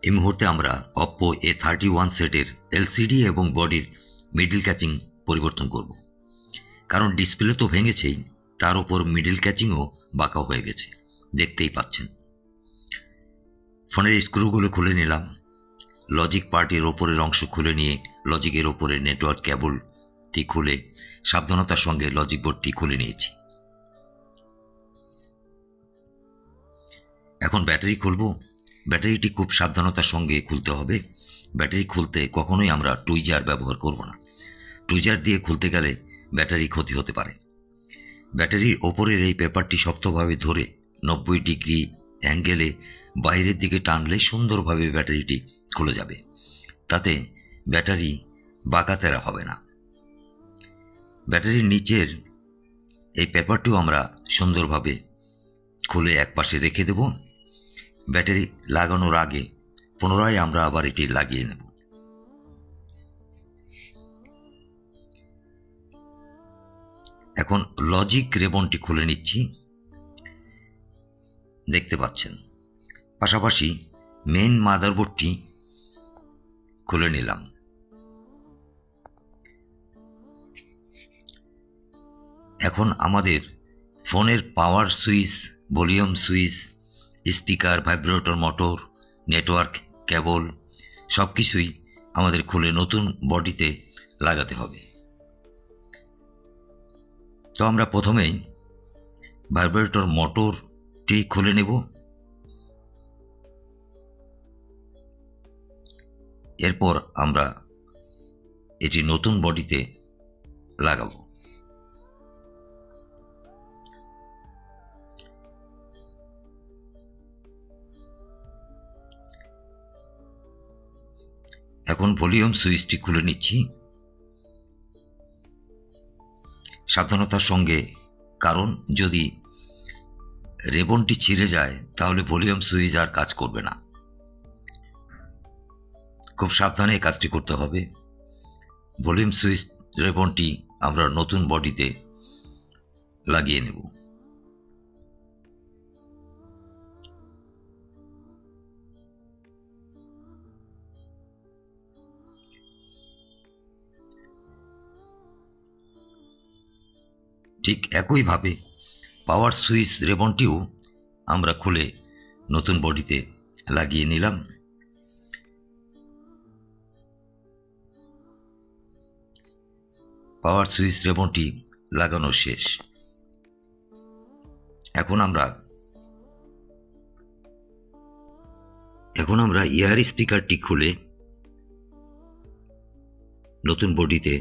এই মুহূর্তে আমরা অপ্পো A31 সেটের এলসিডি এবং বডির মিডল ক্যাচিং পরিবর্তন করব, কারণ ডিসপ্লে তো ভেঙেছেই, তার উপর মিডল ক্যাচিংও বাঁকা হয়ে গেছে, দেখতেই পাচ্ছেন। ফোনের স্ক্রুগুলো খুলে নিলাম, লজিক পার্টির ওপরের অংশ খুলে নিয়ে লজিকের ওপরে নেটওয়ার্ক কেবলটি খুলে সাবধানতার সঙ্গে লজিক বোর্ডটি খুলে নিয়েছি। এখন ব্যাটারি খুলব। ব্যাটারিটি খুব সাবধানতার সঙ্গে খুলতে হবে। ব্যাটারি খুলতে কখনোই আমরা টুইজার ব্যবহার করব না। টুইজার দিয়ে খুলতে গেলে ব্যাটারি ক্ষতি হতে পারে। ব্যাটারির ওপরের এই পেপারটি শক্তভাবে ধরে 90 ডিগ্রি অ্যাঙ্গেলে বাইরের দিকে টানলে সুন্দরভাবে ব্যাটারিটি খুলে যাবে। তাতে ব্যাটারি বাঁকাতেরা হবে না। ব্যাটারির নিচের এই পেপারটিও আমরা সুন্দরভাবে খুলে একপাশে রেখে দেব। ব্যাটারি লাগানোর আগে পুনরায় আমরা আবার এটি লাগিয়ে নেব। এখন লজিক রেবনটি খুলে নিচ্ছি, দেখতে পাচ্ছেন। পাশাপাশি মেইন মাদারবোর্ডটি খুলে নিলাম। এখন আমাদের ফোনের পাওয়ার switch, volume switch, speaker, vibrator motor, network cable সব কিছুই আমাদের খুলে নতুন বডিতে লাগাতে হবে। তো আমরা প্রথমেই ভাইব্রেটর মোটরটি খুলে নেব। এরপর আমরা এটি নতুন বডিতে লাগাবো। এখন ভলিউম সুইচটি খুলে নিচ্ছি সাবধানতার সঙ্গে, কারণ যদি রেবনটি ছিঁড়ে যায় তাহলে ভলিউম সুইচ আর কাজ করবে না। খুব সাবধানে এই কাজটি করতে হবে। ভলিউম সুইচ রেবনটি আমরা নতুন বডিতে লাগিয়ে নেব। ঠিক একইভাবে পাওয়ার সুইচ রেবনটিও আমরা খুলে নতুন বডিতে লাগিয়ে নিলাম। পাওয়ার সুইচ রেবনটি লাগানো শেষ। এখন আমরা ইয়ার স্পিকারটি খুলে নতুন বডিতে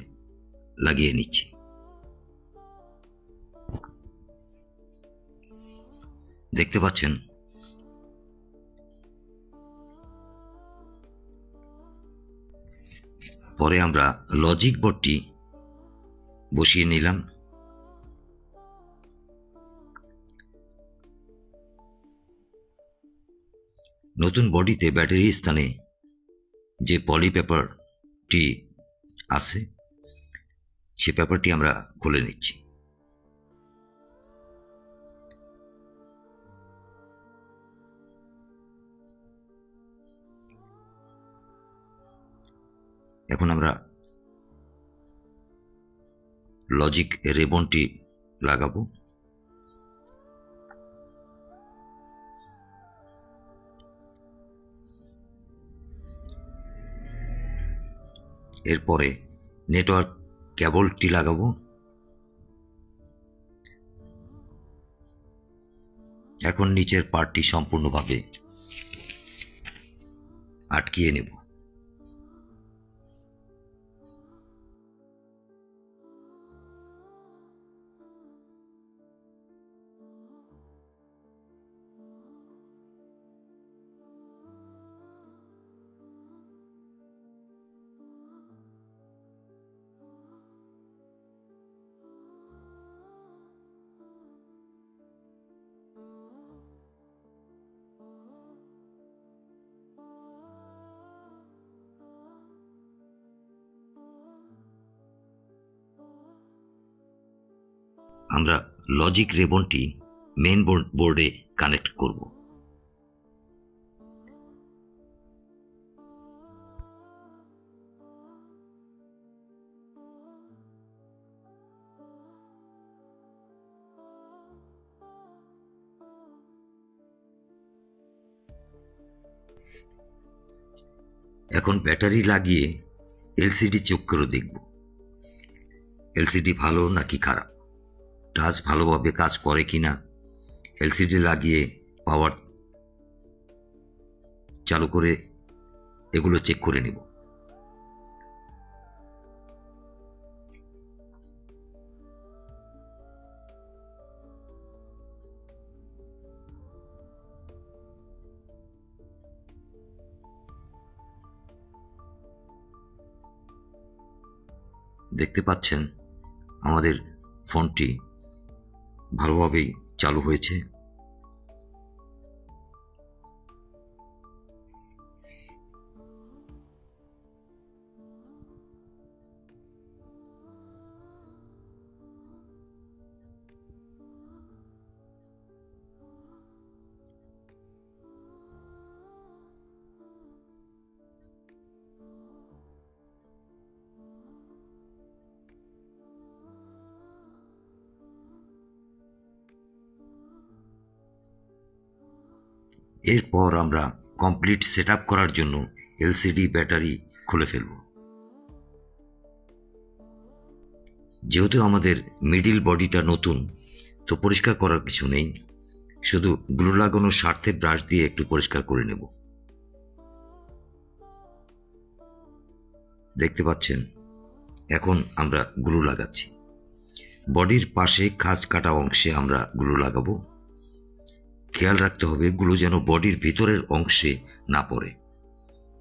লাগিয়ে নিচ্ছি। দেখতে পাচ্ছেন পরে আমরা লজিক বোর্ডটি বসিয়ে নিলাম। নতুন বডিতে ব্যাটারির স্থানে যে পলি পেপারটি আছে সে পেপারটি আমরা খুলে নিচ্ছি। এখন আমরা লজিক রেবনটি লাগাবো। এরপরে নেটওয়ার্ক কেবলটি লাগাবো। এখন নিচের পার্টটি সম্পূর্ণভাবে আটকিয়ে নেব। আমরা লজিক রেবনটি মেইন বোর্ডে কানেক্ট করব। এখন ব্যাটারি লাগিয়ে এলসিডি চেক করে দেখব এলসিডি ভালো নাকি খারাপ, টাচ ভালোভাবে কাজ করে কিনা। এলসিডি লাগিয়ে পাওয়ার চালু করে এগুলো চেক করে নেব। দেখতে পাচ্ছেন আমাদের ফোনটি ভালোভাবেই চালু হয়েছে। এরপর আমরা কমপ্লিট সেট আপ করার জন্য এলসিডি ব্যাটারি খুলে ফেলব। যেহেতু আমাদের মিডিল বডিটা নতুন, তো পরিষ্কার করার কিছু নেই, শুধু গ্লু লাগানোর স্বার্থে ব্রাশ দিয়ে একটু পরিষ্কার করে নেব। দেখতে পাচ্ছেন এখন আমরা গ্লু লাগাচ্ছি। বডির পাশে খাঁজ কাটা অংশে আমরা গ্লু লাগাবো। খেয়াল রাখতে হবে গ্লু যেন বডির ভিতরের অংশে না পড়ে।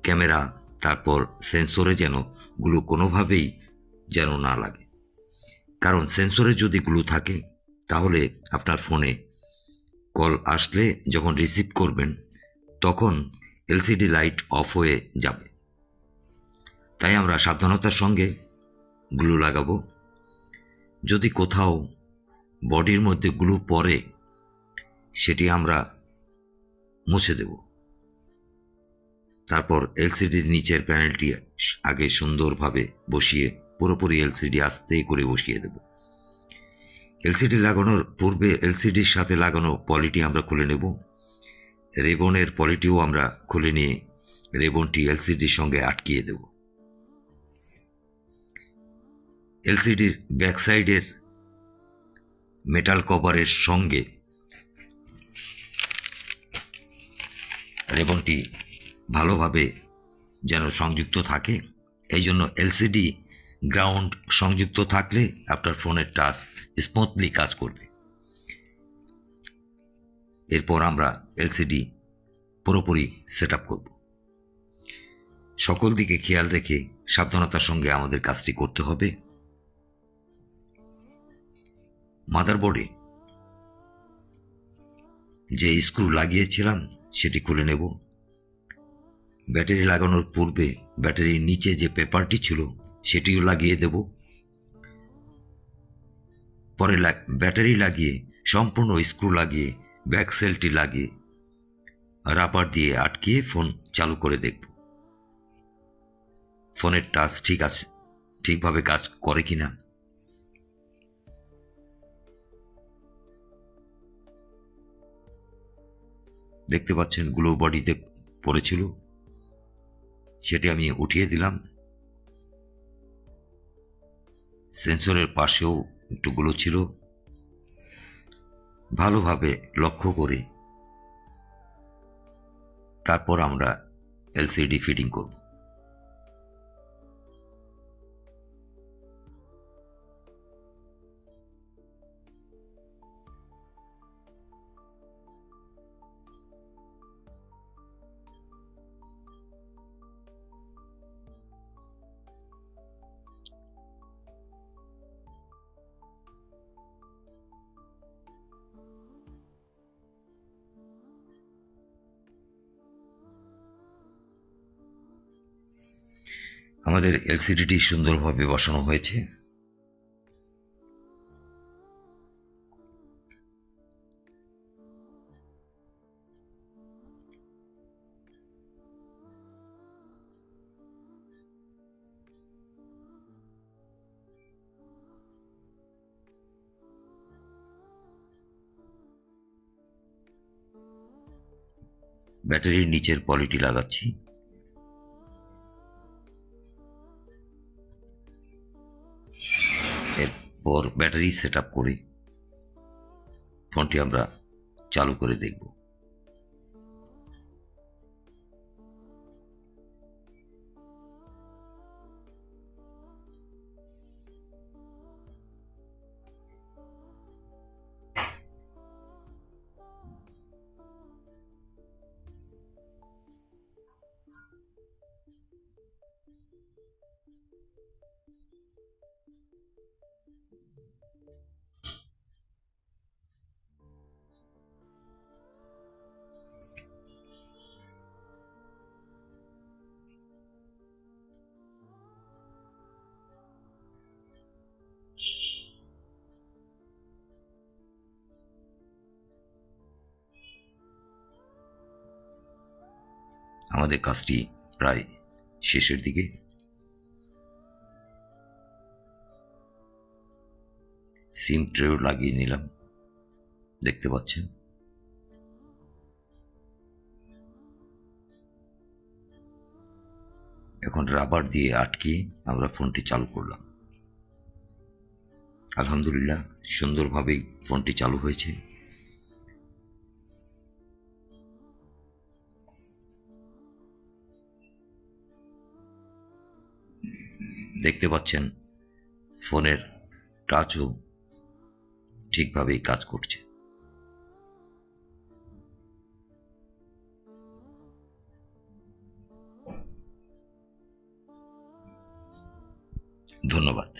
ক্যামেরা তারপর সেন্সরে যেন গ্লু কোনোভাবেই যেন না লাগে, কারণ সেন্সরে যদি গ্লু থাকে তাহলে আপনার ফোনে কল আসলে যখন রিসিভ করবেন তখন এলসিডি লাইট অফ হয়ে যাবে। তাই আমরা সাবধানতার সঙ্গে গ্লু লাগাবো। যদি কোথাও বডির মধ্যে গ্লু পড়ে সেটি আমরা মুছে দেব। তারপর এলসিডির নিচের প্যানেলটি আগে সুন্দরভাবে বসিয়ে পুরোপুরি এলসিডি আস্তে করে বসিয়ে দেব। এলসিডি লাগানোর পূর্বে এলসিডির সাথে লাগানো পলিটি আমরা খুলে নেব। রেবনের পলিটিও আমরা খুলে নিয়ে রেবনটি এলসিডির সঙ্গে আটকিয়ে দেব। এলসিডির ব্যাক সাইডের মেটাল কভারের সঙ্গে রেবনটি ভালোভাবে যেন সংযুক্ত থাকে, এই জন্য এলসিডি গ্রাউন্ড সংযুক্ত থাকলে আপনার ফোনের টাচ স্মুথলি কাজ করবে। এরপর আমরা এলসিডি পুরোপুরি সেট আপ করব। সকল দিকে খেয়াল রেখে সাবধানতার সঙ্গে আমাদের কাজটি করতে হবে। মাদারবোর্ডে যে স্ক্রু লাগিয়েছিলাম সেটি খুলে নেব। ব্যাটারি লাগানোর পূর্বে ব্যাটারির নিচে যে পেপারটি ছিল সেটিও লাগিয়ে দেব। পরে ব্যাটারি লাগিয়ে সম্পূর্ণ স্ক্রু লাগিয়ে ব্যাক সেলটি লাগিয়ে রাবার দিয়ে আটকিয়ে ফোন চালু করে দেখব ফোনের টাচ ঠিক আছে, ঠিকভাবে কাজ করে কিনা। দেখতে পাচ্ছেন গ্লো বডিতে পড়েছিল, সেটি আমি উঠিয়ে দিলাম। সেন্সরের পাশেও একটু গ্লো ছিল, ভালোভাবে লক্ষ্য করে তারপর আমরা এলসিডি ফিটিং করব। আমাদের এলসিডিটি সুন্দরভাবে বসানো হয়েছে। ব্যাটারির নিচের পলিটি লাগাচ্ছি। এরপর ব্যাটারি সেট আপ করে ফোনটি আমরা চালু করে দেখব। আমাদের কাজটি প্রায় শেষের দিকে। সিম ট্রেও লাগিয়ে নিলাম, দেখতে পাচ্ছেন। এখন রাবার দিয়ে আটকিয়ে আমরা ফোনটি চালু করলাম। আলহামদুলিল্লাহ, সুন্দরভাবেই ফোনটি চালু হয়েছে। দেখতে পাচ্ছেন ফোনের টাচও ঠিকভাবেই কাজ করছে। ধন্যবাদ।